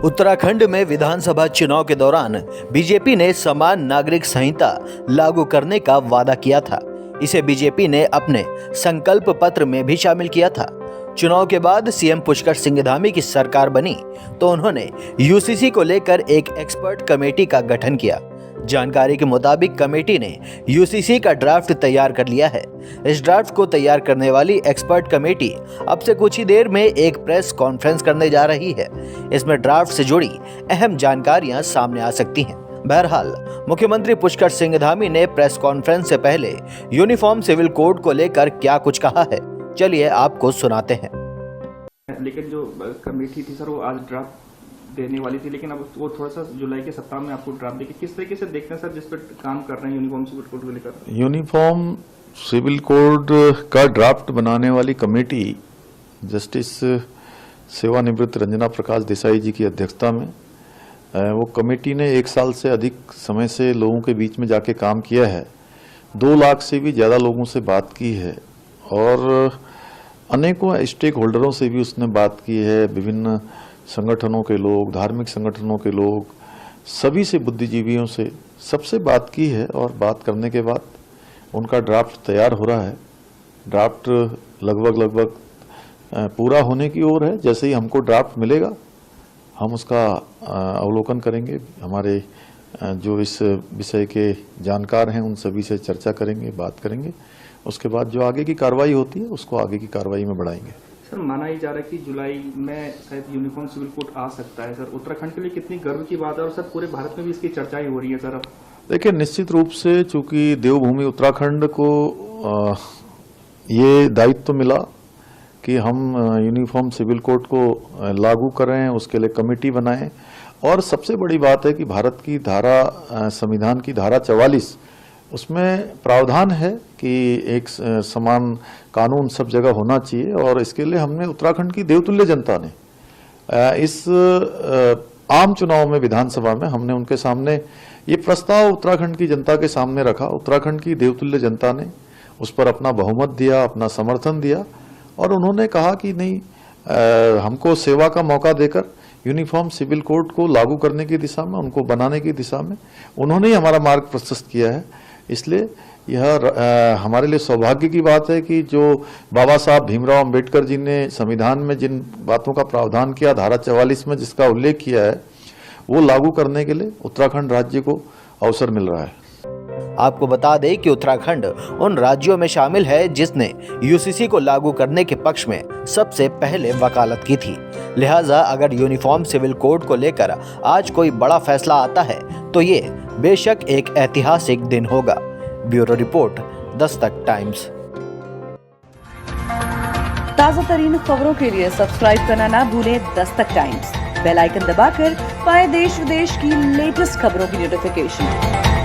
उत्तराखंड में विधानसभा चुनाव के दौरान बीजेपी ने समान नागरिक संहिता लागू करने का वादा किया था। इसे बीजेपी ने अपने संकल्प पत्र में भी शामिल किया था। चुनाव के बाद सीएम पुष्कर सिंह धामी की सरकार बनी तो उन्होंने यूसीसी को लेकर एक एक्सपर्ट कमेटी का गठन किया। जानकारी के मुताबिक कमेटी ने यूसीसी का ड्राफ्ट तैयार कर लिया है। इस ड्राफ्ट को तैयार करने वाली एक्सपर्ट कमेटी अब से कुछ ही देर में एक प्रेस कॉन्फ्रेंस करने जा रही है। इसमें ड्राफ्ट से जुड़ी अहम जानकारियां सामने आ सकती हैं। बहरहाल मुख्यमंत्री पुष्कर सिंह धामी ने प्रेस कॉन्फ्रेंस से पहले यूनिफॉर्म सिविल कोड को लेकर क्या कुछ कहा है, चलिए आपको सुनाते हैं। लेकिन जो कमेटी थी सर, वो आज ड्राफ्ट देने वाली थी, लेकिन अब वो थोड़ा सा जुलाई के सप्ताह में आपको ड्राफ्ट देगी। किस तरीके से देखते हैं सर जिस पर काम कर रहे हैं यूनिफॉर्म सिविल कोड को लेकर? यूनिफॉर्म सिविल कोड का ड्राफ्ट बनाने वाली कमेटी जस्टिस सेवानिवृत्त रंजना प्रकाश देसाई जी की अध्यक्षता में वो कमेटी ने 1 साल से अधिक समय से लोगों के बीच में जाके काम किया है। 2 लाख से भी ज़्यादा लोगों से बात की है और अनेकों स्टेक होल्डरों से भी उसने बात की है। विभिन्न संगठनों के लोग, धार्मिक संगठनों के लोग, सभी से, बुद्धिजीवियों से, सबसे बात की है और बात करने के बाद उनका ड्राफ्ट तैयार हो रहा है। ड्राफ्ट लगभग पूरा होने की ओर है। जैसे ही हमको ड्राफ्ट मिलेगा हम उसका अवलोकन करेंगे। हमारे जो इस विषय के जानकार हैं उन सभी से चर्चा करेंगे, बात करेंगे। उसके बाद जो आगे की कार्रवाई होती है उसको आगे की कार्रवाई में बढ़ाएंगे। सर, माना ही जा रहा है कि जुलाई में शायद यूनिफॉर्म सिविल कोड आ सकता है। सर, उत्तराखंड के लिए कितनी गर्व की बात है और सर पूरे भारत में भी इसकी चर्चाएं हो रही है सर। अब देखिए, निश्चित रूप से चूंकि देवभूमि उत्तराखंड को ये दायित्व मिला कि हम यूनिफॉर्म सिविल कोड को लागू करें, उसके लिए कमेटी बनाएं। और सबसे बड़ी बात है कि भारत की धारा, संविधान की धारा 44, उसमें प्रावधान है कि एक समान कानून सब जगह होना चाहिए। और इसके लिए हमने उत्तराखंड की देवतुल्य जनता ने इस आम चुनाव में, विधानसभा में, हमने उनके सामने ये प्रस्ताव उत्तराखंड की जनता के सामने रखा। उत्तराखंड की देवतुल्य जनता ने उस पर अपना बहुमत दिया, अपना समर्थन दिया और उन्होंने कहा कि नहीं, हमको सेवा का मौका देकर यूनिफॉर्म सिविल कोड को लागू करने की दिशा में, उनको बनाने की दिशा में उन्होंने ही हमारा मार्ग प्रशस्त किया है। इसलिए यह हमारे लिए सौभाग्य की बात है कि जो बाबा साहब भीमराव अंबेडकर जी ने संविधान में जिन बातों का प्रावधान किया, धारा 44 में जिसका उल्लेख किया है, वो लागू करने के लिए उत्तराखंड राज्य को अवसर मिल रहा है। आपको बता दें कि उत्तराखंड उन राज्यों में शामिल है जिसने यूसीसी को लागू करने के पक्ष में सबसे पहले वकालत की थी। लिहाजा अगर यूनिफॉर्म सिविल कोड को लेकर आज कोई बड़ा फैसला आता है तो ये बेशक एक ऐतिहासिक दिन होगा। Bureau report, Dastak times. ताज़ा तरीन खबरों के लिए सब्सक्राइब करना ना भूलें दस्तक टाइम्स। बेल आइकन दबाकर पाएं देश विदेश की लेटेस्ट खबरों की नोटिफिकेशन।